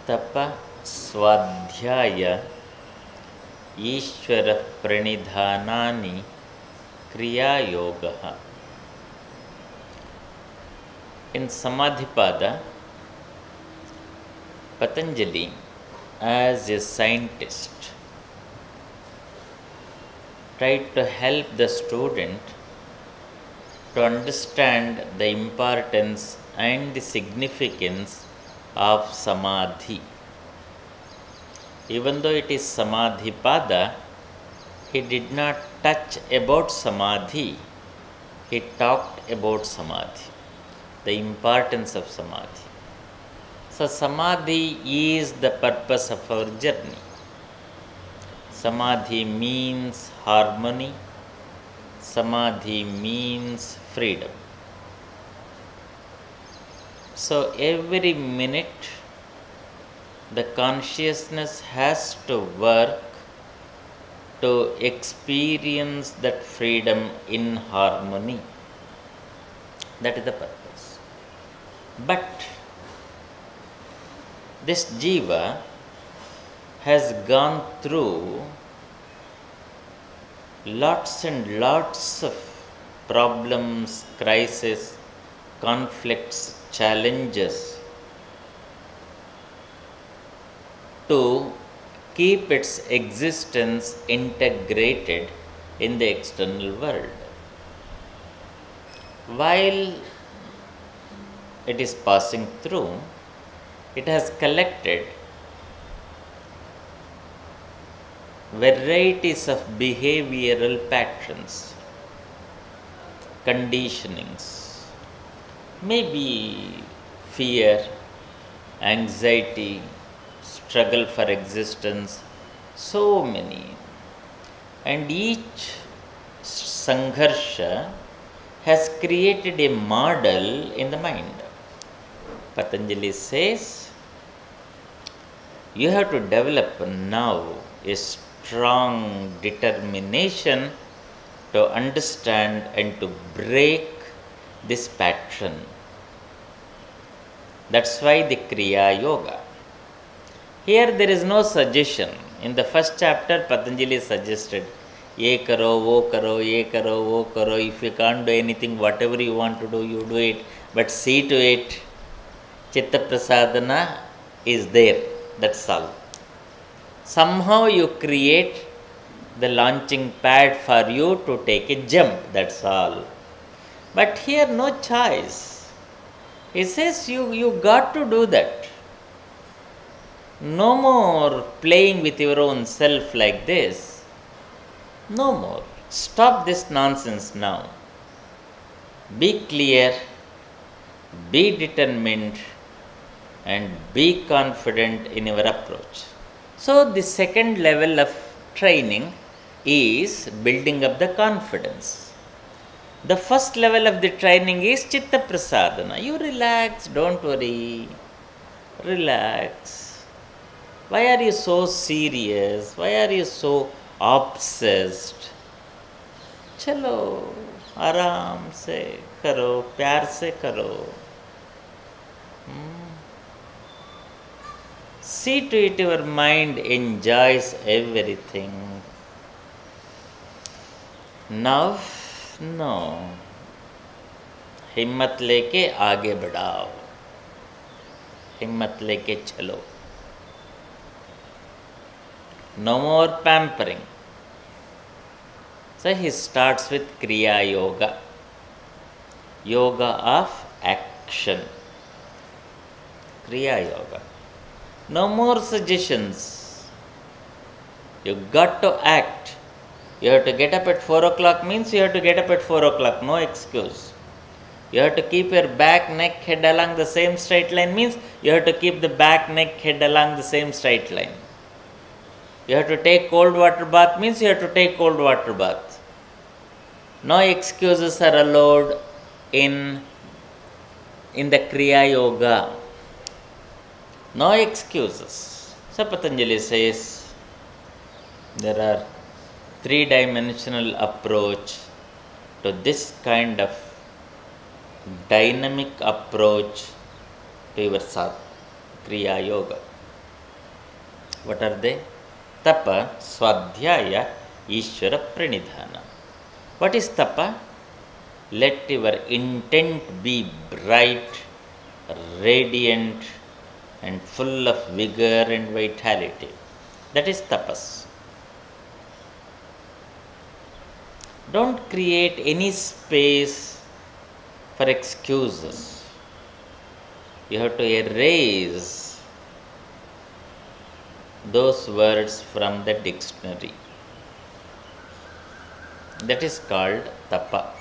तप स्वाध्याय ईश्वर प्रणिधानानि क्रिया योगः. In Samadhipada, Patanjali, as a scientist, tried to help the student to understand the importance and the significance of Samadhi. Even though it is Samadhipada, he did not touch about Samadhi. He talked about Samadhi, the importance of Samadhi. So Samadhi is the purpose of our journey. Samadhi means harmony. Samadhi means freedom. So every minute the consciousness has to work to experience that freedom in harmony. That is the purpose. But this jiva has gone through lots and lots of problems, crises, conflicts, challenges to keep its existence integrated in the external world. While it is passing through, it has collected varieties of behavioral patterns, conditionings, maybe fear, anxiety, struggle for existence, so many. And each sangharsha has created a model in the mind. Patanjali says, you have to develop now a strong determination to understand and to break this pattern. That's why the Kriya Yoga. Here there is no suggestion. In the first chapter, Patanjali suggested, ye karo, wo karo, ye karo, wo karo. If you can't do anything, whatever you want to do, you do it. But see to it, Chitta Prasadana is there. That's all. Somehow you create the launching pad for you to take a jump. That's all. But here no choice. He says you got to do that. No more playing with your own self like this. No more. Stop this nonsense now. Be clear, be determined, and be confident in your approach. So the second level of training is building up the confidence. The first level of the training is Chitta Prasadana. You relax, don't worry. Relax. Why are you so serious? Why are you so obsessed? Chalo, आराम से करो, प्यार से करो. See to it your mind enjoys everything. Now, no. हिम्मत लेके आगे बढ़ाओ. हिम्मत लेके चलो. No more pampering. So he starts with Kriya Yoga. Yoga of action. Kriya Yoga. No more suggestions. You got to act. You have to get up at 4 o'clock means you have to get up at 4 o'clock. No excuse. You have to keep your back, neck, head along the same straight line means you have to keep the back, neck, head along the same straight line. You have to take cold water bath means you have to take cold water bath. No excuses are allowed in the Kriya Yoga. No excuses. So Patanjali says there are three-dimensional approach to this kind of dynamic approach to your Kriya Yoga. What are they? Tapa, Swadhyaya, Ishvara Pranidhana. What is tapa? Let your intent be bright, radiant, and full of vigor and vitality. That is tapas. Don't create any space for excuses. You have to erase those words from the dictionary. That is called tapa.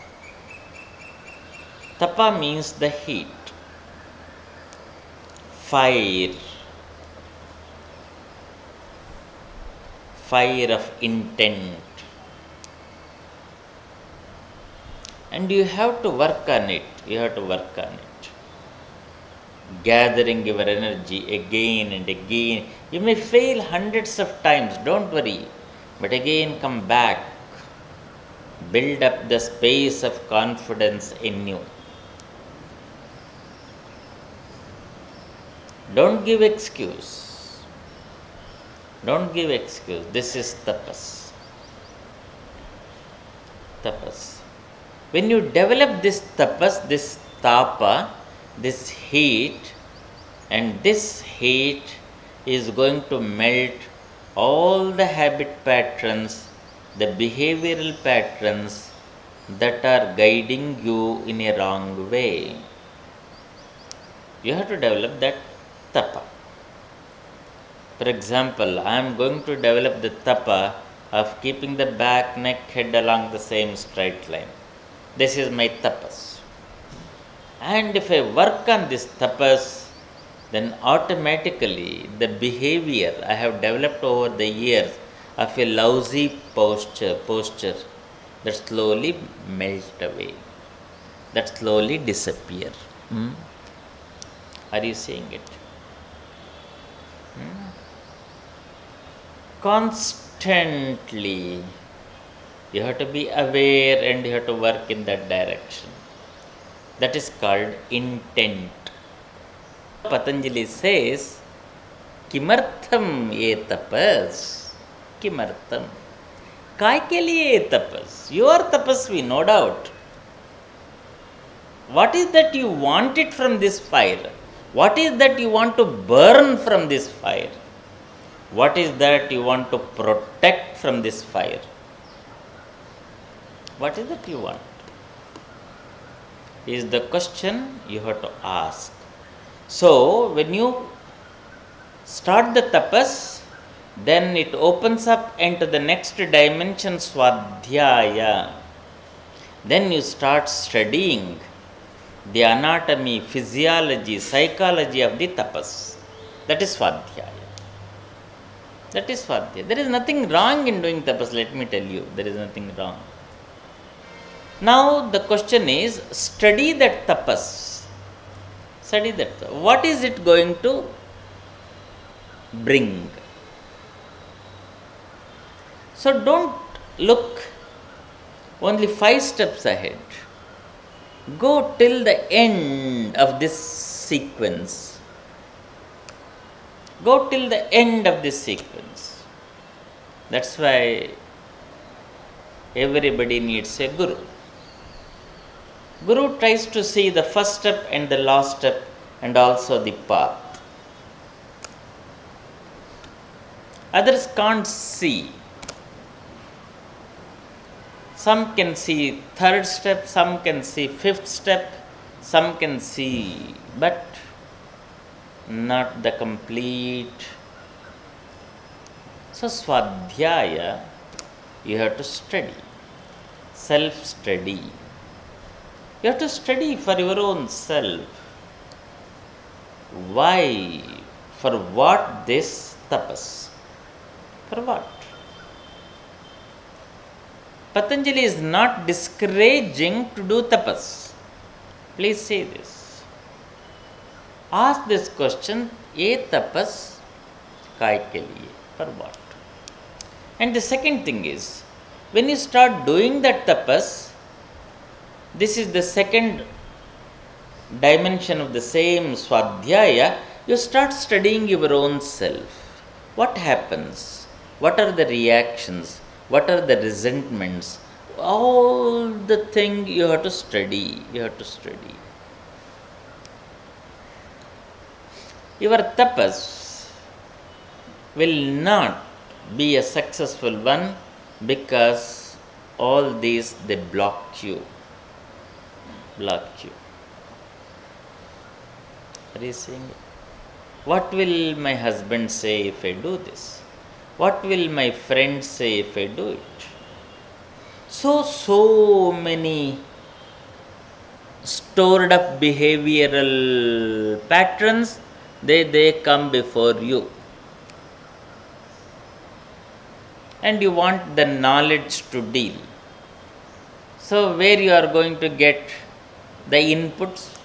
Tapa means the heat, fire of intent. And you have to work on it. Gathering your energy again and again. You may fail hundreds of times, don't worry. But again come back. Build up the space of confidence in you. Don't give excuse. This is tapas. When you develop this tapas, this tapa, this heat, and this heat is going to melt all the habit patterns, the behavioral patterns that are guiding you in a wrong way. You have to develop that tapa. For example, I am going to develop the tapa of keeping the back, neck, head along the same straight line. This is my tapas. And if I work on this tapas, then automatically the behavior I have developed over the years of a lousy posture that slowly melt away, that slowly disappear. Are you seeing it? Constantly you have to be aware and you have to work in that direction. That is called intent. Patanjali says, Kimartham ye tapas? Kimartham. Kai ke liye ye tapas? You are tapasvi, no doubt. What is that you want it from this fire? What is that you want to burn from this fire? What is that you want to protect from this fire? What is that you want? Is the question you have to ask. So, when you start the tapas, then it opens up into the next dimension, Swadhyaya. Then you start studying the anatomy, physiology, psychology of the tapas. That is Swadhyaya. There is nothing wrong in doing tapas, let me tell you. There is nothing wrong. Now the question is, study that tapas. What is it going to bring? So don't look only 5 steps ahead. Go till the end of this sequence. That's why everybody needs a guru. Guru tries to see the first step and the last step and also the path. Others can't see. Some can see 3rd step, some can see 5th step, some can see, but not the complete. So Swadhyaya, you have to study, self-study. You have to study for your own self. Why? For what this tapas? For what? Patanjali is not discouraging to do tapas. Please say this. Ask this question, ye tapas kai ke liye? For what? And the second thing is, when you start doing that tapas, this is the second dimension of the same Swadhyaya, you start studying your own self. what happens? What are the reactions? What are the resentments? All the thing you have to study. You have to study. Your tapas will not be a successful one because all these they block you. Block you. Are you seeing it? What will my husband say if I do this? What will my friends say if I do it? So many stored up behavioral patterns, they come before you. And you want the knowledge to deal. So where you are going to get the inputs?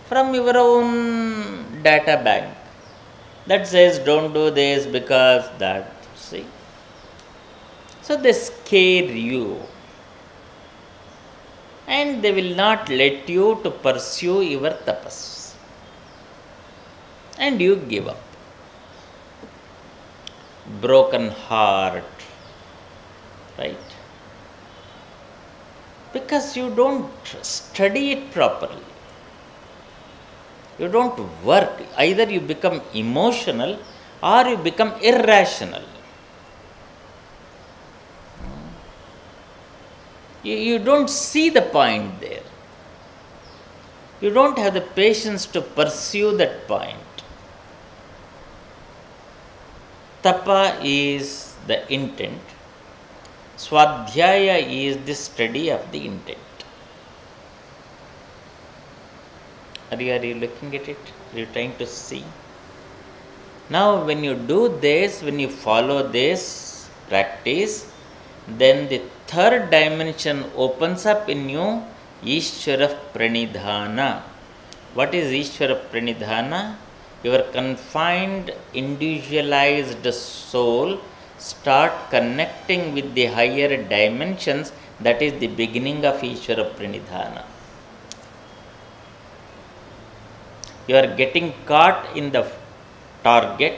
From your own data bank that says don't do this because that, see. So they scare you and they will not let you to pursue your tapas. And you give up. Broken heart, right? Because you don't study it properly. You don't work. Either you become emotional or you become irrational. You don't see the point there. You don't have the patience to pursue that point. Tapa is the intent. Swadhyaya is the study of the intent. Are you looking at it? Are you trying to see? Now when you do this, when you follow this practice, then the third dimension opens up in you, Ishvara Pranidhana. What is Ishvara Pranidhana? Your confined, individualized soul start connecting with the higher dimensions. That is the beginning of Ishvara Pranidhana. You are getting caught in the target,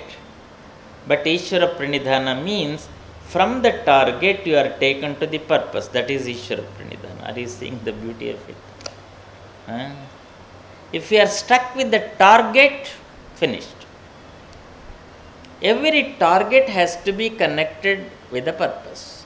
but Ishvara Pranidhana means from the target you are taken to the purpose. That is Ishvara Pranidhana. Are you seeing the beauty of it? If you are stuck with the target, finished. Every target has to be connected with a purpose.